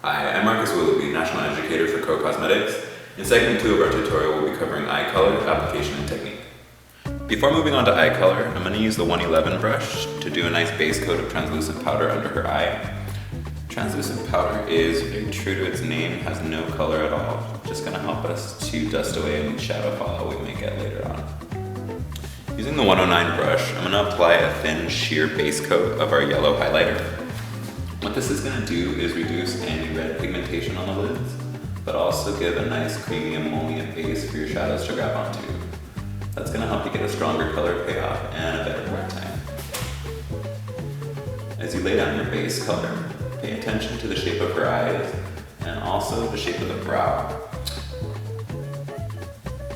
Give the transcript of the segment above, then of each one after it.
Hi, I'm Marcus Willoughby, National Educator for CAO Cosmetics. In segment 2 of our tutorial, we'll be covering eye color, application, and technique. Before moving on to eye color, I'm going to use the 111 brush to do a nice base coat of translucent powder under her eye. Translucent powder is very true to its name, has no color at all, just going to help us to dust away any shadow fallout we may get later on. Using the 109 brush, I'm going to apply a thin sheer base coat of our yellow highlighter. What this is going to do is reduce any red pigmentation on the lids, but also give a nice creamy emollient base for your shadows to grab onto. That's going to help you get a stronger color payoff and a better wear time. As you lay down your base color, pay attention to the shape of her eyes and also the shape of the brow.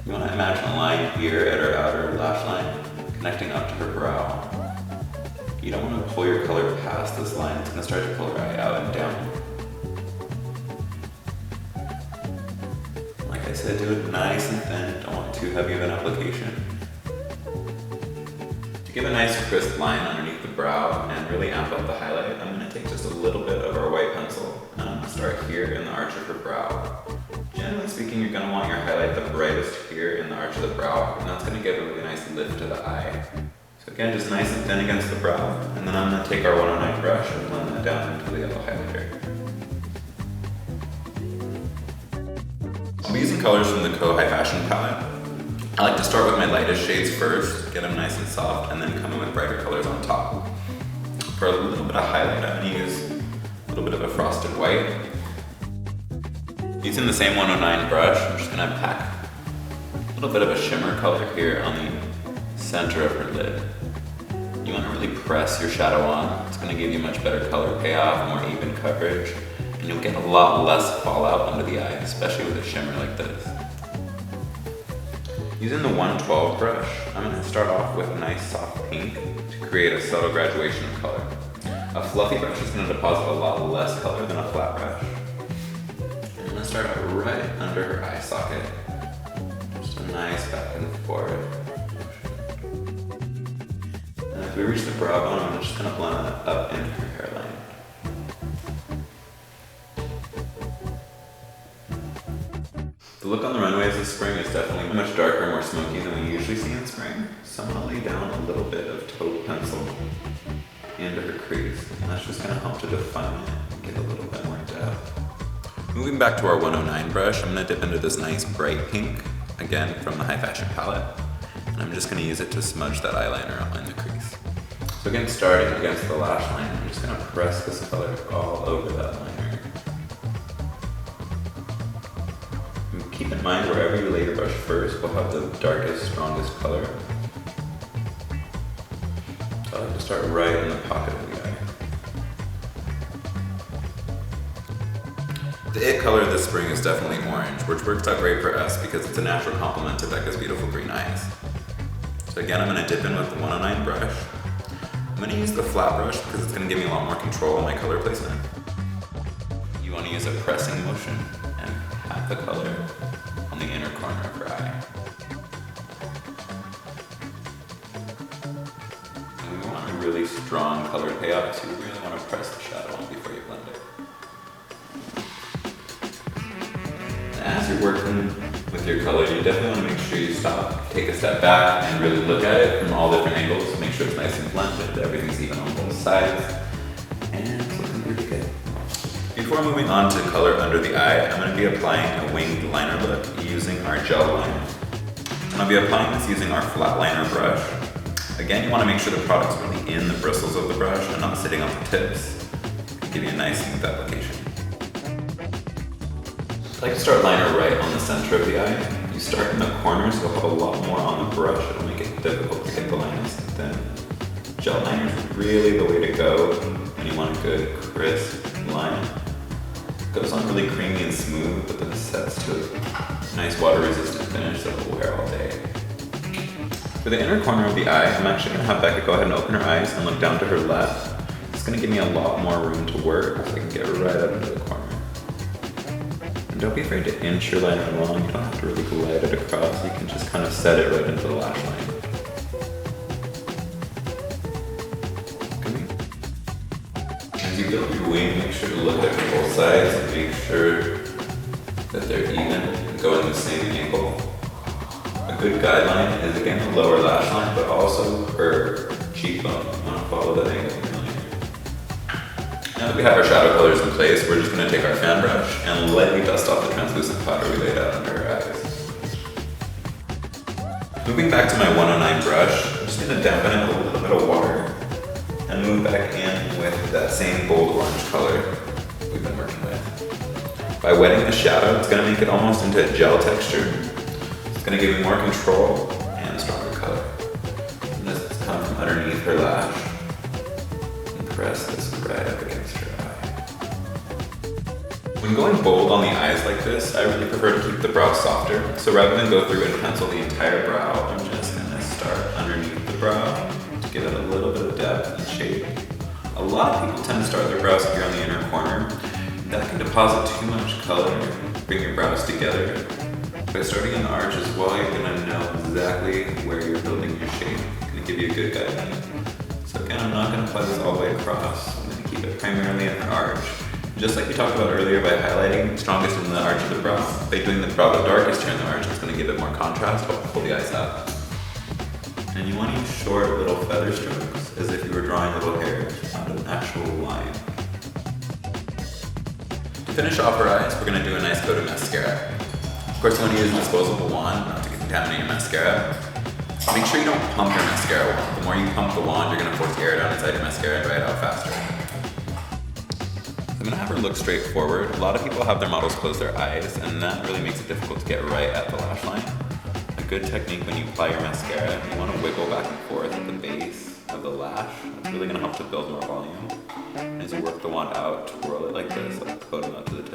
You want to imagine a line here at her outer lash line connecting up to her brow. You don't want to pull your color past this line, it's going to start to pull her eye out and down. Like I said, do it nice and thin, don't want too heavy of an application. To give a nice crisp line underneath the brow and really amp up the highlight, I'm going to take just a little bit of our white pencil and I'm going to start here in the arch of her brow. Generally speaking, you're going to want your highlight the brightest here in the arch of the brow, and that's going to give a really nice lift to the eye. So again, just nice and thin against the brow, and then I'm going to take our 109 brush and blend that down into the yellow highlighter. I'll be using colors from the CAO High Fashion palette. I like to start with my lightest shades first, get them nice and soft, and then come in with brighter colors on top. For a little bit of highlight, I'm going to use a little bit of a frosted white. Using the same 109 brush, I'm just going to pack a little bit of a shimmer color here on the center of her lid. You want to really press your shadow on. It's going to give you much better color payoff, more even coverage, and you'll get a lot less fallout under the eye, especially with a shimmer like this. Using the 112 brush, I'm going to start off with a nice soft pink to create a subtle graduation of color. A fluffy brush is going to deposit a lot less color than a flat brush. I'm going to start out right under her eye socket. Just a nice back and forth. As we reach the brow bone, I'm just going to blend that up into her hairline. The look on the runways this spring is definitely much darker and more smoky than we usually see in spring, so I'm going to lay down a little bit of taupe pencil into her crease, and that's just going to help to define it and get a little bit more depth. Moving back to our 109 brush, I'm going to dip into this nice bright pink, again from the High Fashion palette, and I'm just going to use it to smudge that eyeliner in the crease. So again, starting against the lash line, I'm just going to press this color all over that liner. And keep in mind, wherever you lay your brush first will have the darkest, strongest color. So I like to start right in the pocket of the eye. The it color this spring is definitely orange, which works out great for us because it's a natural complement to Becca's beautiful green eyes. So again, I'm going to dip in with the 109 brush. I'm going to use the flat brush because it's going to give me a lot more control on my color placement. You want to use a pressing motion and pat the color on the inner corner of her eye. And we want a really strong color payoff, so you really want to press the shadow on before you blend it. And as you're working with your color, you definitely want to make sure you stop, take a step back, and really look at it from all different angles to make sure it's nice and blended, everything's even on both sides, and it's looking pretty good. Before moving on to color under the eye, I'm going to be applying a winged liner look using our gel liner. And I'll be applying this using our flat liner brush. Again, you want to make sure the product's really in the bristles of the brush and not sitting on the tips. It'll give you a nice smooth application. I like to start liner right on the center of the eye. You start in the corners, you'll have a lot more on the brush. It'll make it difficult to get the line nice and thin. Gel liner is really the way to go when you want a good, crisp line. It goes on really creamy and smooth, but then it sets to a nice water-resistant finish that will wear all day. For the inner corner of the eye, I'm actually going to have Becca go ahead and open her eyes and look down to her left. It's going to give me a lot more room to work, so I can get right up into the corner. And don't be afraid to inch your liner along. You don't have to really glide it across. You can just kind of set it right into the lash line. As you build your wing, make sure to look at both sides and make sure that they're even and go in the same angle. A good guideline is again the lower lash line, but also her cheekbone. You want to follow that angle. Now that we have our shadow colors in place, we're just going to take our fan brush and lightly dust off the translucent powder we laid out under her eyes. Moving back to my 109 brush, I'm just going to dampen it with a little bit of water and move back in with that same bold orange color we've been working with. By wetting the shadow, it's going to make it almost into a gel texture. It's going to give you more control and a stronger color. And this is coming from underneath her lash. And press this right up against her eye. When going bold on the eyes like this, I really prefer to keep the brow softer. So rather than go through and pencil the entire brow, I'm just going to start underneath the brow to give it a little bit of depth and shape. A lot of people tend to start their brows here on the inner corner. That can deposit too much color, bring your brows together. By starting in the arch as well, you're going to know exactly where you're building your shape. It's going to give you a good guideline. So again, I'm not going to apply this all the way across. I'm going to keep it primarily in the arch. Just like we talked about earlier, by highlighting strongest in the arch of the brow, by doing the brow the darkest here in the arch, it's going to give it more contrast, but pull the eyes up. And you want to use short little feather strokes, as if you were drawing little hairs, not an actual line. To finish off her eyes, we're going to do a nice coat of mascara. Of course, you want to use a disposable wand, not to contaminate your mascara. Make sure you don't pump your mascara wand. The more you pump the wand, you're going to force air down inside your mascara and dry it out faster. I'm going to have her look straight forward. A lot of people have their models close their eyes, and that really makes it difficult to get right at the lash line. A good technique when you apply your mascara, you want to wiggle back and forth at the base of the lash. That's really going to help to build more volume. As you work the wand out, twirl it like this, like floating up to the tip.